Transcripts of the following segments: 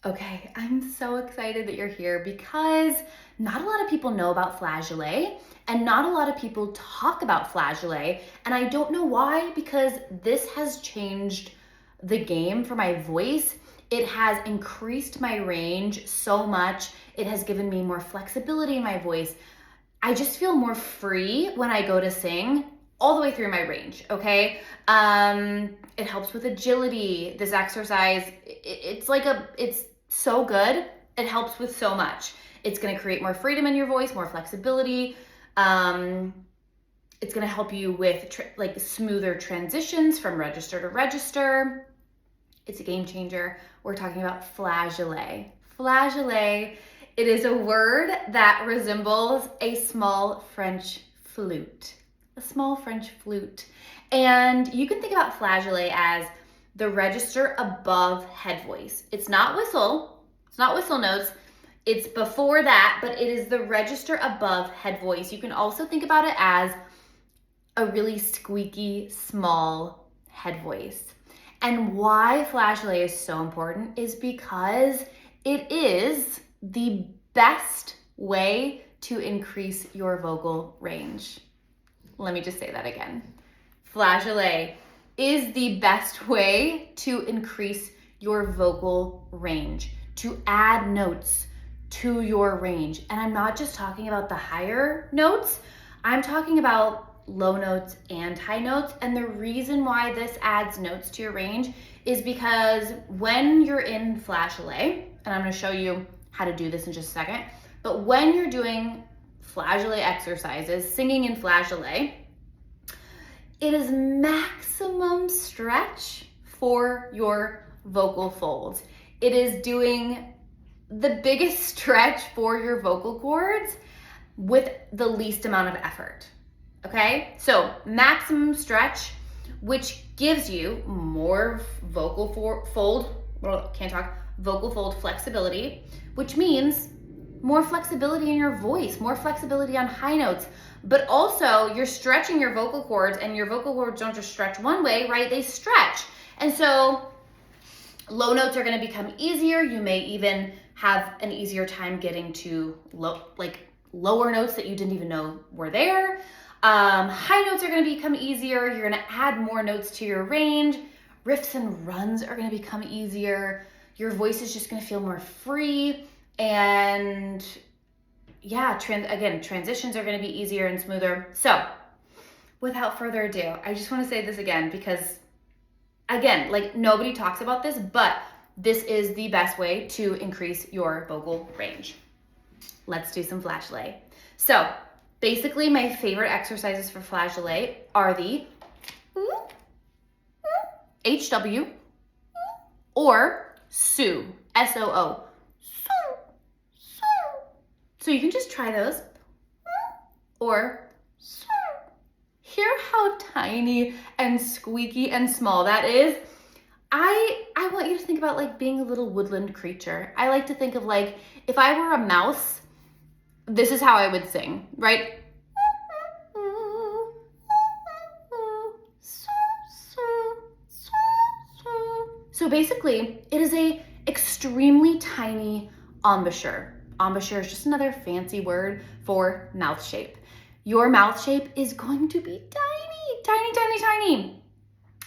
Okay, I'm so excited that you're here because not a lot of people know about flageolet and not a lot of people talk about flageolet. And I don't know why, because this has changed the game for my voice. It has increased my range so much. It has given me more flexibility in my voice. I just feel more free when I go to sing all the way through my range, okay? It helps with agility. This exercise, it's so good. It helps with so much. It's gonna create more freedom in your voice, more flexibility. It's gonna help you with smoother transitions from register to register. It's a game changer. We're talking about flageolet. Flageolet, it is a word that resembles a small French flute. A small French flute. And you can think about flageolet as the register above head voice. It's not whistle notes. It's before that, but it is the register above head voice. You can also think about it as a really squeaky, small head voice. And why flageolet is so important is because it is the best way to increase your vocal range. Let me just say that again. Flageolet is the best way to increase your vocal range, to add notes to your range. And I'm not just talking about the higher notes, I'm talking about low notes and high notes. And the reason why this adds notes to your range is because when you're in flageolet, and I'm gonna show you how to do this in just a second, but when you're doing flageolet exercises, singing in flageolet, it is maximum stretch for your vocal folds. It is doing the biggest stretch for your vocal cords with the least amount of effort. Okay, so maximum stretch, which gives you more vocal fold flexibility, which means more flexibility in your voice, more flexibility on high notes, but also you're stretching your vocal cords, and your vocal cords don't just stretch one way, right? They stretch. And so low notes are gonna become easier. You may even have an easier time getting to lower notes that you didn't even know were there. High notes are gonna become easier. You're gonna add more notes to your range. Riffs and runs are gonna become easier. Your voice is just gonna feel more free. And yeah, transitions are gonna be easier and smoother. So without further ado, I just wanna say this again because, again, nobody talks about this, but this is the best way to increase your vocal range. Let's do some flageolet. So basically, my favorite exercises for flageolet are the HW or SOO, SOO. So you can just try those. Or hear how tiny and squeaky and small that is. I want you to think about being a little woodland creature. I like to think of if I were a mouse, this is how I would sing, right? So basically, it is a extremely tiny embouchure. Embouchure is just another fancy word for mouth shape. Your mouth shape is going to be tiny, tiny, tiny, tiny.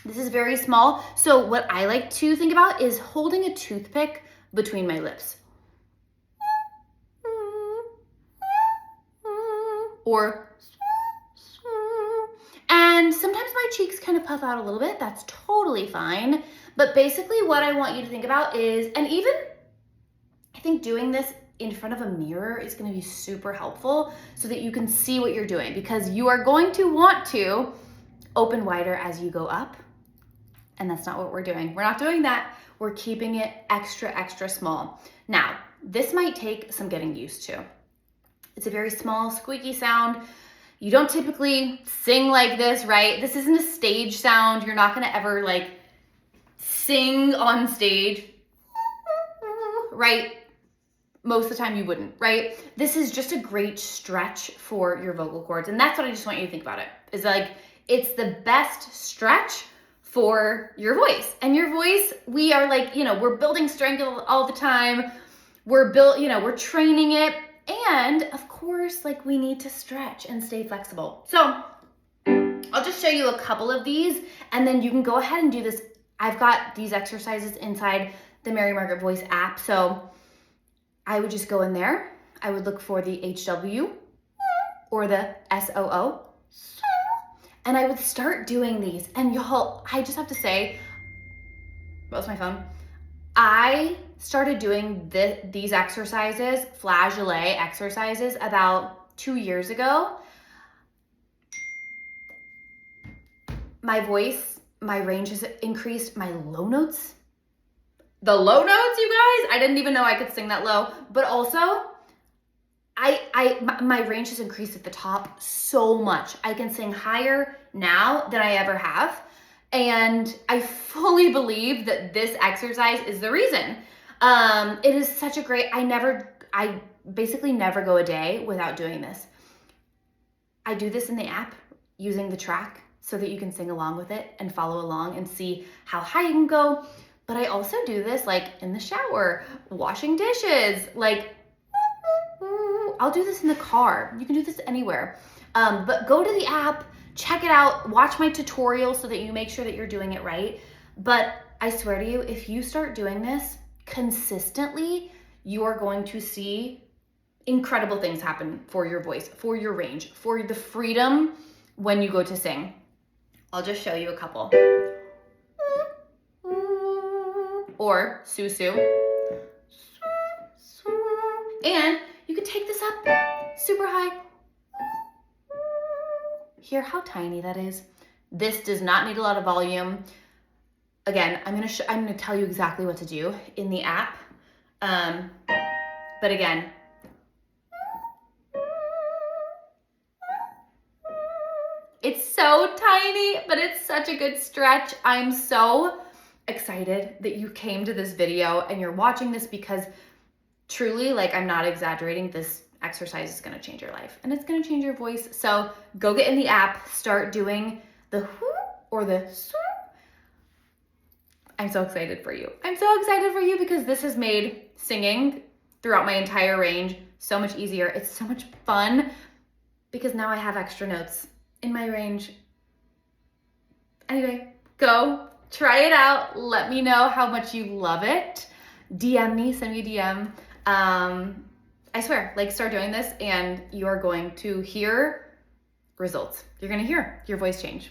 This is very small. So what I like to think about is holding a toothpick between my lips. And sometimes my cheeks kind of puff out a little bit. That's totally fine. But basically what I want you to think about is, and even I think doing this in front of a mirror is going to be super helpful so that you can see what you're doing, because you are going to want to open wider as you go up. And that's not what we're doing. We're not doing that. We're keeping it extra, extra small. Now, this might take some getting used to. It's a very small, squeaky sound. You don't typically sing like this, right? This isn't a stage sound. You're not gonna ever sing on stage, right? Most of the time you wouldn't, right? This is just a great stretch for your vocal cords. And that's what I just want you to think about it. Is it's the best stretch for your voice. And your voice, we are like, we're building strength all the time. We're training it. And of course, like we need to stretch and stay flexible. So I'll just show you a couple of these and then you can go ahead and do this. I've got these exercises inside the Mary Margaret Voice app. So I would just go in there. I would look for the HW or the SOO. And I would start doing these. And y'all, I just have to say, that was my phone. I started doing these exercises, flageolet exercises, about 2 years ago. My voice, my range has increased. My low notes, the low notes, you guys, I didn't even know I could sing that low. But also, my range has increased at the top so much. I can sing higher now than I ever have. And I fully believe that this exercise is the reason. It is such a great, I basically never go a day without doing this. I do this in the app using the track so that you can sing along with it and follow along and see how high you can go. But I also do this like in the shower, washing dishes, like I'll do this in the car. You can do this anywhere. But go to the app, check it out, watch my tutorial so that you make sure that you're doing it right. But I swear to you, if you start doing this consistently, you are going to see incredible things happen for your voice, for your range, for the freedom when you go to sing. I'll just show you a couple. Or susu. And you can take this up super high. Hear how tiny that is? This does not need a lot of volume. Again, I'm gonna tell you exactly what to do in the app. But again, it's so tiny, but it's such a good stretch. I'm so excited that you came to this video and you're watching this because truly, like I'm not exaggerating, this exercise is gonna change your life and it's gonna change your voice. So go get in the app, start doing the whoo or the soo. I'm so excited for you. I'm so excited for you because this has made singing throughout my entire range so much easier. It's so much fun because now I have extra notes in my range. Anyway, go try it out. Let me know how much you love it. DM me, send me a DM. I swear, like start doing this and you're going to hear results. You're going to hear your voice change.